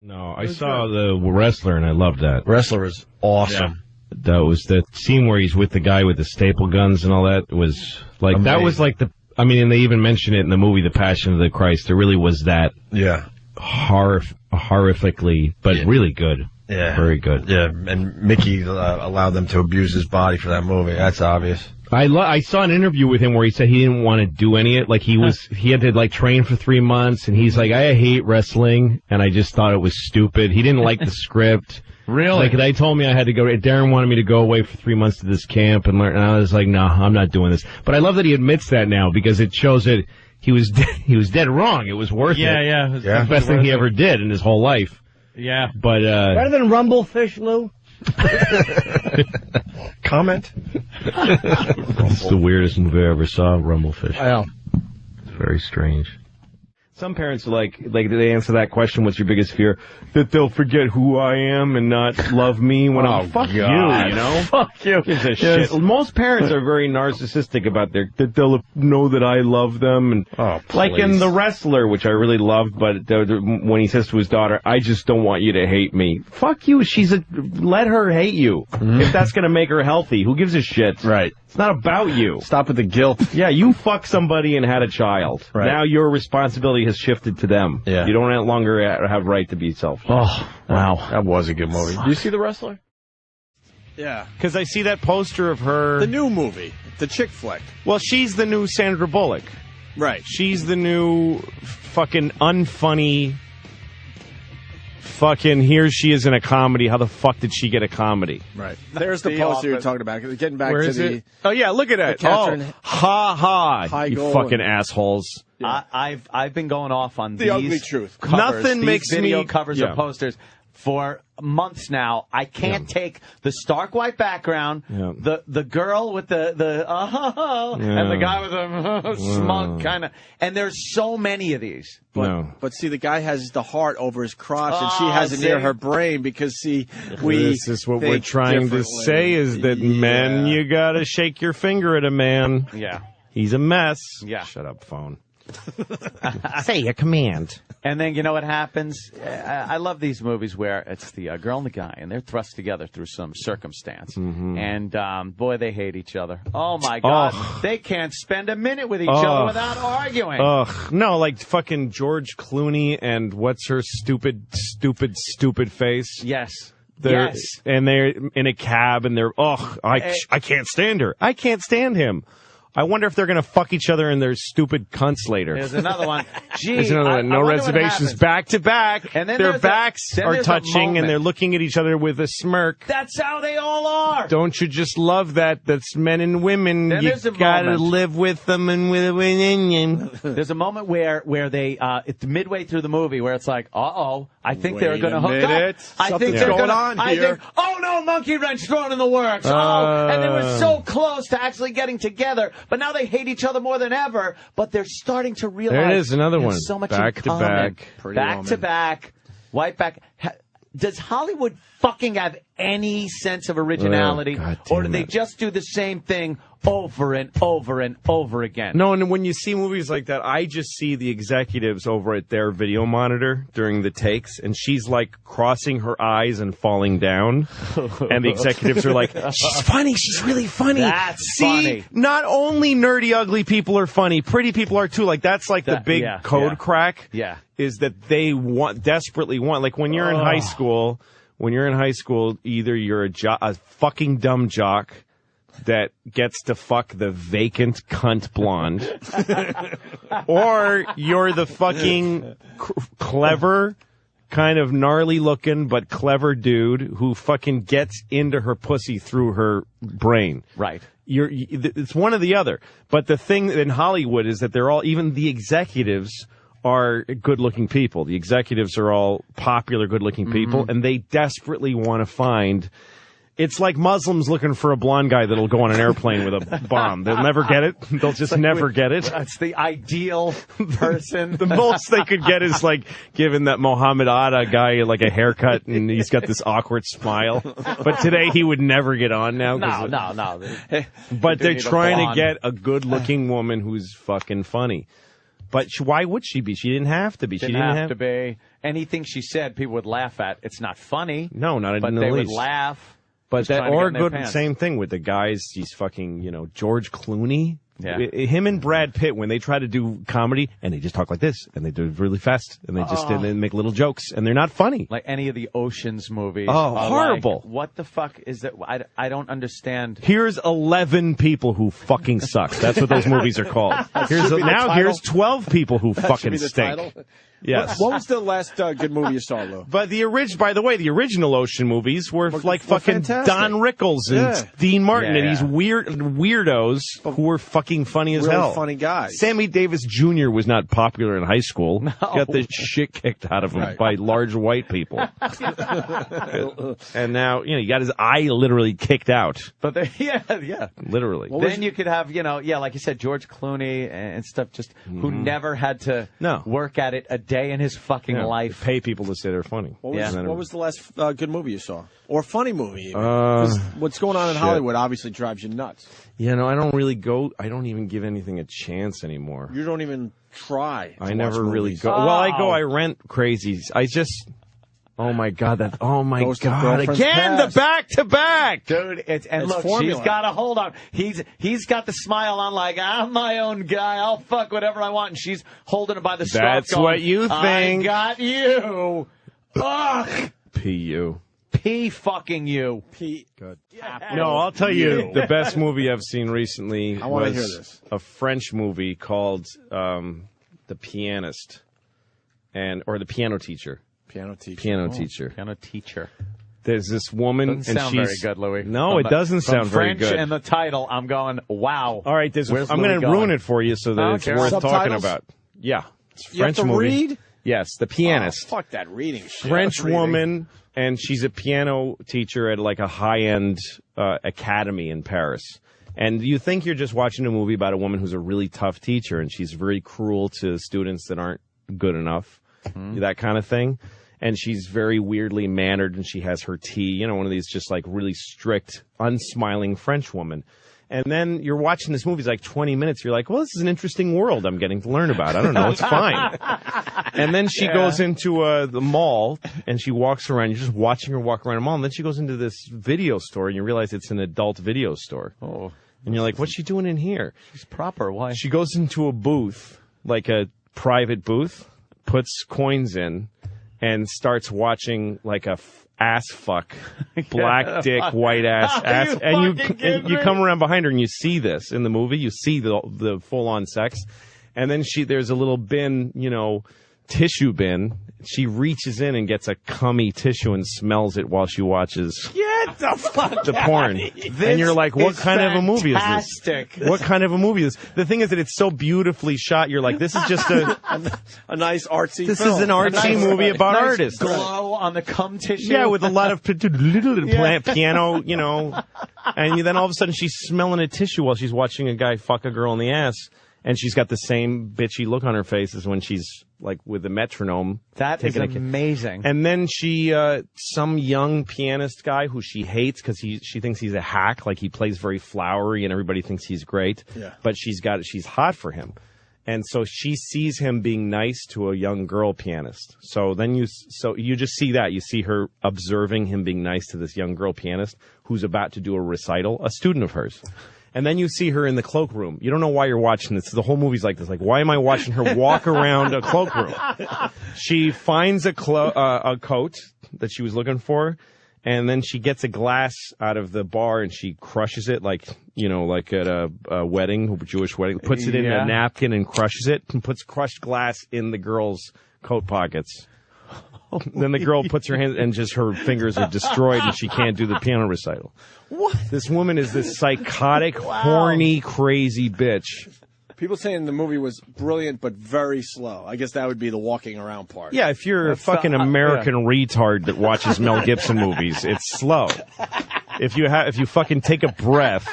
No, I saw the Wrestler, and I loved that. Wrestler was awesome. Yeah. That was the scene where he's with the guy with the staple guns and all that. It was like amazing. That was like and they even mentioned it in the movie The Passion of the Christ. There really was that. Yeah. Horrifically, but really good. Yeah. Very good. Yeah, and Mickey allowed them to abuse his body for that movie. That's obvious. I saw an interview with him where he said he didn't want to do any of it. Like he had to train for 3 months, and he's like, I hate wrestling, and I just thought it was stupid. He didn't like the script. Really? Like they told me I had to go. Darren wanted me to go away for 3 months to this camp and learn, and I was like, no, I'm not doing this. But I love that he admits that now because it shows that he was dead wrong. It was worth it. Yeah. It was the best thing he ever did in his whole life. Yeah. But better than Rumblefish, Lou. Comment? It's the weirdest movie I ever saw, Rumblefish. I know. It's very strange. Some parents are like they answer that question, what's your biggest fear? That they'll forget who I am and not love me when I'm fuck you, you know? Fuck you. Gives a shit. Most parents are very narcissistic about that they'll know that I love them. And like in The Wrestler, which I really loved, but when he says to his daughter, I just don't want you to hate me. Fuck you. Let her hate you. If that's going to make her healthy. Who gives a shit? Right. It's not about you. Stop with the guilt. Yeah, you fucked somebody and had a child. Right. Now your responsibility has shifted to them. Yeah. You don't longer have right to be selfish. Oh, wow. That was a good movie. Do you see The Wrestler? Yeah. Because I see that poster of her. The new movie. The chick flick. Well, she's the new Sandra Bullock. Right. She's the new fucking unfunny... Fucking here she is in a comedy. How the fuck did she get a comedy? Right. There's the poster you're talking about. Getting back to the... Oh, yeah, look at it. Ha. You fucking assholes. Yeah. I've been going off on the ugly truth. Covers, Nothing makes video covers of posters for months now. I can't take the stark white background, the girl with the and the guy with the smug kind of, and there's so many of these. But see, the guy has the heart over his crotch, and she has it near her brain because this is what we're trying to say is that men, you gotta shake your finger at a man. Yeah, he's a mess. Yeah, shut up, phone. Say a command. And then you know what happens? I love these movies where it's the girl and the guy, and they're thrust together through some circumstance. Mm-hmm. And, boy, they hate each other. Oh, my God. They can't spend a minute with each other without arguing. No, like fucking George Clooney and what's her stupid face? Yes. And they're in a cab, and they're, I can't stand her. I can't stand him. I wonder if they're going to fuck each other in their stupid cunts later. There's another one. Gee, there's another one. No reservations, back to back. And then their backs are touching, and they're looking at each other with a smirk. That's how they all are. Don't you just love that? That's men and women. Then you got to live with them and with women. There's a moment where they, it's midway through the movie where it's like, I think they're going to hook up. I think they're going on here. Oh, no, monkey wrench thrown in the works. And they were so close to actually getting together. But now they hate each other more than ever. But they're starting to realize there it is, another one. So much back in to common. back, to back, white back. Does Hollywood fucking have any sense of originality, or do they just do the same thing over and over and over again? No, and when you see movies like that, I just see the executives over at their video monitor during the takes, and she's like crossing her eyes and falling down, and the executives are like, she's funny, she's really funny. That's funny. Not only nerdy, ugly people are funny, pretty people are too. Like that's like the big code crack. Yeah. Is that they desperately want, like when you're in high school, either you're a fucking dumb jock that gets to fuck the vacant cunt blonde, or you're the fucking clever, kind of gnarly looking but clever dude who fucking gets into her pussy through her brain. Right. It's one or the other. But the thing in Hollywood is that they're all, even the executives are good-looking people. The executives are all popular, good-looking people, and they desperately want to find... It's like Muslims looking for a blonde guy that'll go on an airplane with a bomb. They'll never get it. They'll just never get it. That's the ideal person. The most they could get is like giving that Mohammed Atta guy like a haircut, and he's got this awkward smile. But today he would never get on now. No. But they're trying to get a good-looking woman who's fucking funny. But why would she be? She didn't have to be. She didn't have to be. Anything she said, people would laugh at. It's not funny. No, not in the least. But they would laugh. But that, or good, same thing with the guys. He's fucking, George Clooney. Yeah. Him and Brad Pitt, when they try to do comedy, and they just talk like this, and they do it really fast, and they just and they make little jokes, and they're not funny. Like any of the Ocean's movies. Oh, horrible. Like, what the fuck is that? I don't understand. Here's 11 people who fucking suck. That's what those movies are called. Here's 12 people who fucking stink. Yes. What was the last good movie you saw, Lou? But by the way, the original Ocean movies were like fucking fantastic. Don Rickles and Dean Martin and these weirdos who were fucking funny as hell. Funny guys. Sammy Davis Jr. was not popular in high school. No. Got the shit kicked out of him by large white people. And now, you got his eye literally kicked out. But literally. Then you could have, like you said, George Clooney and stuff who never had to work at it a day in his fucking life. Pay people to say they're funny. What was the last good movie you saw? Or funny movie, even? What's going on in Hollywood obviously drives you nuts. I don't really go. I don't even give anything a chance anymore. You don't even try. I never really go. Well, I go. I rent Crazies. I just. Oh my God! God! Again, the back-to-back, dude. And look, formula. She's got a hold on. He's got the smile on, like I'm my own guy. I'll fuck whatever I want, and she's holding it by the scruff. That's what you think. I got you. Ugh. P.U. P fucking you. P. Good. No, I'll tell you the best movie I've seen recently was hear this. A French movie called The Pianist, or The Piano Teacher. Piano teacher. Piano teacher. There's this woman, doesn't and sound she's very good, Louie. No, it doesn't sound very French good. and the title, I'm going, wow. All right, I'm going to ruin it for you so that it's worth talking about. Yeah, it's a French movie. Read? Yes, The Pianist. Oh, fuck that reading shit. French woman, and she's a piano teacher at like a high-end academy in Paris. And you think you're just watching a movie about a woman who's a really tough teacher, and she's very cruel to students that aren't good enough, that kind of thing. And she's very weirdly mannered, and she has her tea, one of these just like really strict, unsmiling French woman. And then you're watching this movie, it's like 20 minutes. You're like, well, this is an interesting world I'm getting to learn about. I don't know. It's fine. And then she goes into the mall, and she walks around. You're just watching her walk around the mall. And then she goes into this video store, and you realize it's an adult video store. Oh. And you're like, what's she doing in here? She's proper. Why? She goes into a booth, like a private booth, puts coins in, and starts watching like a ass fuck, black dick, white ass, and you come around behind her and you see this in the movie. You see the full on sex, and then there's a little bin, tissue bin. She reaches in and gets a cummy tissue and smells it while she watches. Get the fuck the porn. And you're like, what kind of a movie is this? What kind of a movie is this? The thing is that it's so beautifully shot. You're like, this is just a nice artsy This film. is an artsy movie about artists. Glow on the cum tissue. Yeah, with a lot of piano, and then all of a sudden she's smelling a tissue while she's watching a guy fuck a girl in the ass. And she's got the same bitchy look on her face as when she's like with the metronome. That is amazing. And then she, some young pianist guy who she hates because she thinks he's a hack, like he plays very flowery and everybody thinks he's great. Yeah. But she's hot for him. And so she sees him being nice to a young girl pianist. So then you just see that. You see her observing him being nice to this young girl pianist who's about to do a recital, a student of hers. And then you see her in the cloakroom. You don't know why you're watching this. The whole movie's like this. Like, why am I watching her walk around a cloakroom? She finds a coat that she was looking for, and then she gets a glass out of the bar and she crushes it like at a wedding, a Jewish wedding. Puts it in a napkin and crushes it, and puts crushed glass in the girl's coat pockets. Then the girl puts her hands, and just her fingers are destroyed, and she can't do the piano recital. What? This woman is this psychotic, horny, crazy bitch. People saying the movie was brilliant, but very slow. I guess that would be the walking around part. Yeah, if you're a fucking American retard that watches Mel Gibson movies, it's slow. If you fucking take a breath.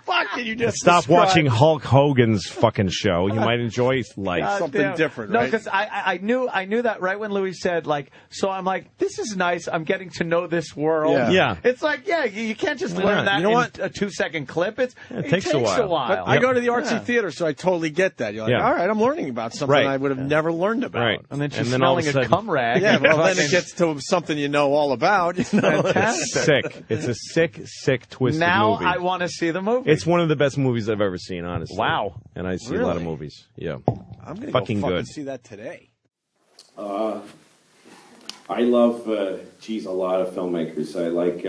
Fuck can you just Stop describe? watching Hulk Hogan's fucking show. You might enjoy life. Something different, no, right? because I knew that right when Louie said, like, so I'm like, this is nice. I'm getting to know this world. Yeah. It's like, you can't just learn that You know in what? a 2-second clip. It takes a while. while. I go to the artsy theater, so I totally get that. You're like, all right, I'm learning about something I would have never learned about. Right. And then she's all of smelling a a sudden, cum rag. Yeah, well, then it gets to something you know all about. You know? It's sick. It's a sick, twisted Now movie. I want to see the movie. It's one of the best movies I've ever seen, honestly. Wow. And I see a lot of movies. Yeah. I'm going to Fucking go good. see that today. I love, a lot of filmmakers. I like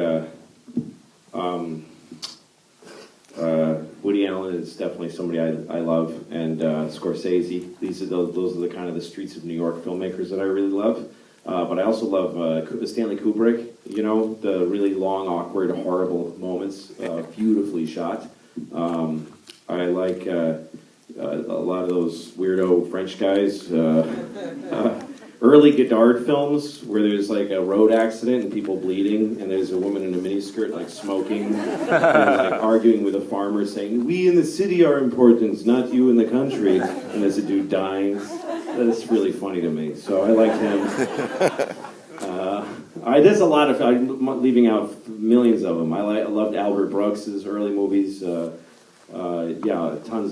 Woody Allen is definitely somebody I love, and Scorsese. Those are the kind of the streets of New York filmmakers that I really love. But I also love Stanley Kubrick. You know, the really long, awkward, horrible moments, beautifully shot. I like a lot of those weirdo French guys. Early Godard films where there's like a road accident and people bleeding, and there's a woman in a miniskirt like smoking and like arguing with a farmer saying, "We in the city are important, not you in the country." And there's a dude dying. That's really funny to me. So I like him. There's a lot of. I'm leaving out millions of them. I loved Albert Brooks's early movies. Tons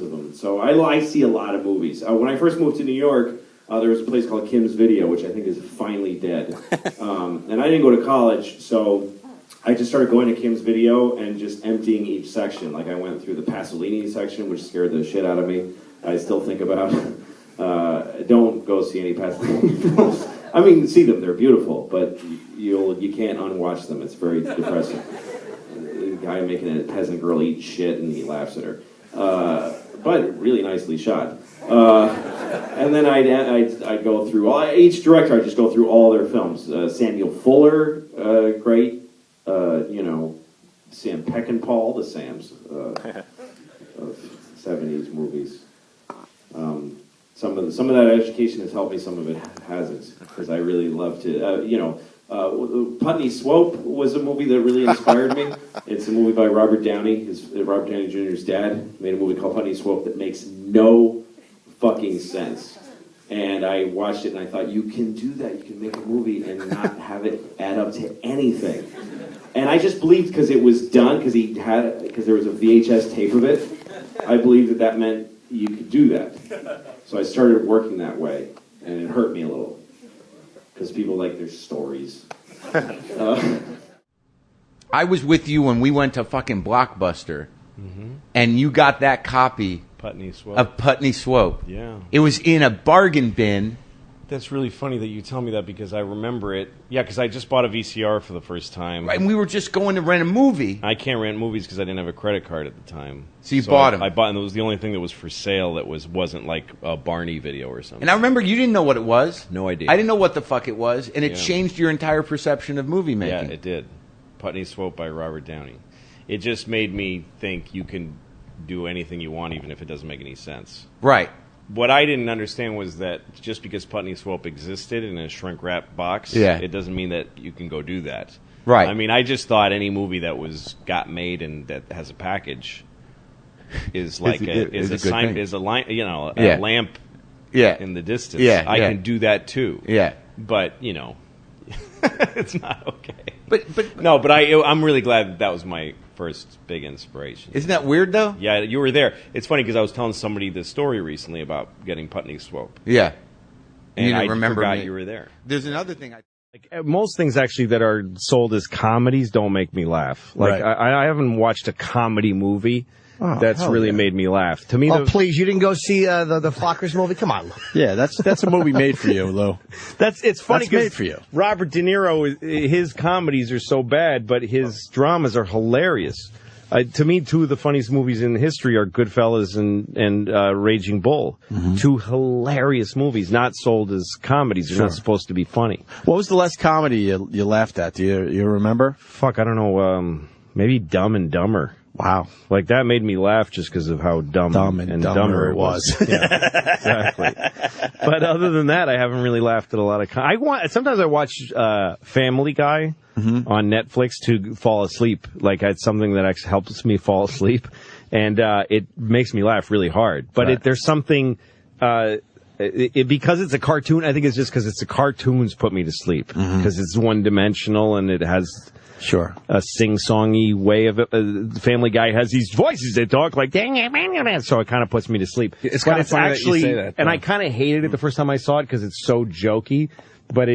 of them. So I see a lot of movies. When I first moved to New York, there was a place called Kim's Video, which I think is finally dead. And I didn't go to college, so I just started going to Kim's Video and just emptying each section. Like I went through the Pasolini section, which scared the shit out of me. I still think about it. Don't go see any Pasolini films. I mean, see them; they're beautiful, but you can't unwatch them. It's very depressing. The guy making a peasant girl eat shit, and he laughs at her. But really nicely shot. And then I'd go through each director. I just go through all their films. Samuel Fuller, great. Sam Peckinpah, the Sams of '70s movies. Some of that education has helped me. Some of it hasn't, because I really love to. Putney Swope was a movie that really inspired me. It's a movie by Robert Downey. Robert Downey Jr.'s dad made a movie called Putney Swope that makes no fucking sense. And I watched it and I thought, you can do that. You can make a movie and not have it add up to anything. And I just believed because it was done, because there was a VHS tape of it, I believed that meant you could do that. So I started working that way, and it hurt me a little. Because people like their stories. I was with you when we went to fucking Blockbuster, and you got that copy Putney Swope. of Putney Swope. Yeah. It was in a bargain bin. That's really funny that you tell me that, because I remember it. Yeah, because I just bought a VCR for the first time. Right, and we were just going to rent a movie. I can't rent movies because I didn't have a credit card at the time. So you bought them. I bought, and it was the only thing that was for sale that wasn't like a Barney video or something. And I remember you didn't know what it was. No idea. I didn't know what the fuck it was, and it changed your entire perception of movie making. Yeah, it did. Putney Swope by Robert Downey. It just made me think you can do anything you want, even if it doesn't make any sense. Right. What I didn't understand was that just because Putney Swope existed in a shrink-wrap box, it doesn't mean that you can go do that. Right. I mean, I just thought any movie that got made and that has a package is like a lamp in the distance. Yeah, I can do that too. Yeah. But it's not okay. But I'm really glad that was my first big inspiration. Isn't that weird though? Yeah, you were there. It's funny because I was telling somebody this story recently about getting Putney Swope. Yeah. And you I remember forgot you were there. There's another thing. Most things actually that are sold as comedies don't make me laugh. Like I haven't watched a comedy movie that's really made me laugh. To me, please, you didn't go see the Flockers movie? Come on. Yeah, that's a movie made for you, Lou. It's funny because made for you. Robert De Niro, his comedies are so bad, but his dramas are hilarious. To me, two of the funniest movies in history are Goodfellas and Raging Bull. Two hilarious movies, not sold as comedies. They're not supposed to be funny. What was the last comedy you laughed at? Do you remember? Fuck, I don't know. Maybe Dumb and Dumber. Wow. Like, that made me laugh just because of how dumb and dumber it was. Yeah, exactly. But other than that, I haven't really laughed at a lot of... sometimes I watch Family Guy on Netflix to fall asleep. Like, it's something that actually helps me fall asleep. and it makes me laugh really hard. But there's something because it's a cartoon. I think it's just because it's the cartoons put me to sleep because it's one dimensional and it has. Sure. A sing-songy way of it. Family Guy has these voices that talk like, dang it, so it kind of puts me to sleep. It's kind of funny actually, that you say that. And I kind of hated it the first time I saw it because it's so jokey. But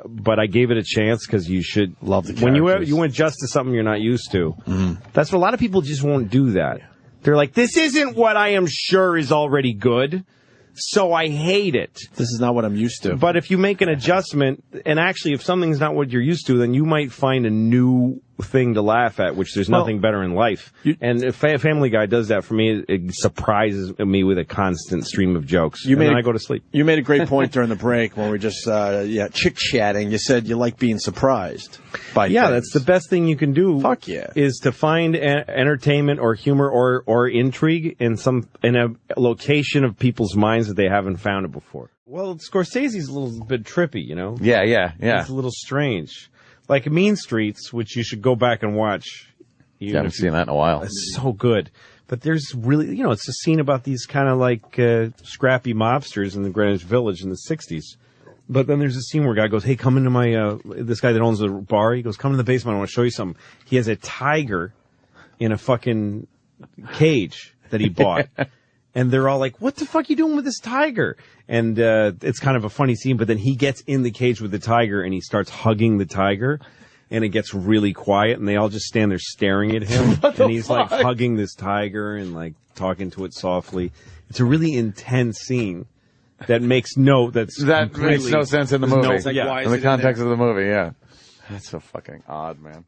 but I gave it a chance because you should love the when characters. you adjust to something you're not used to. That's what a lot of people just won't do that. They're like, this isn't what I am sure is already good. So I hate it. This is not what I'm used to. But if you make an adjustment, and actually if something's not what you're used to, then you might find a new thing to laugh at, which there's nothing better in life. And if Family Guy does that for me, it surprises me with a constant stream of jokes. And then I go to sleep. You made a great point during the break when we were just chit-chatting. You said you like being surprised by things. That's the best thing you can do. Fuck yeah. Is to find entertainment or humor or intrigue in a location of people's minds that they haven't found it before. Well, Scorsese's a little bit trippy, you know? Yeah. It's a little strange. Like Mean Streets, which you should go back and watch. I haven't seen that in a while. It's so good. But there's really, it's a scene about these kind of like scrappy mobsters in the Greenwich Village in the 60s. But then there's a scene where a guy goes, hey, come into my, this guy that owns the bar, he goes, come in the basement, I want to show you something. He has a tiger in a fucking cage that he bought. And they're all like, what the fuck are you doing with this tiger? And it's kind of a funny scene, but then he gets in the cage with the tiger and he starts hugging the tiger. And it gets really quiet and they all just stand there staring at him. And he's like hugging this tiger and like talking to it softly. It's a really intense scene that makes no sense in the movie. In the context of the movie, yeah. That's so fucking odd, man.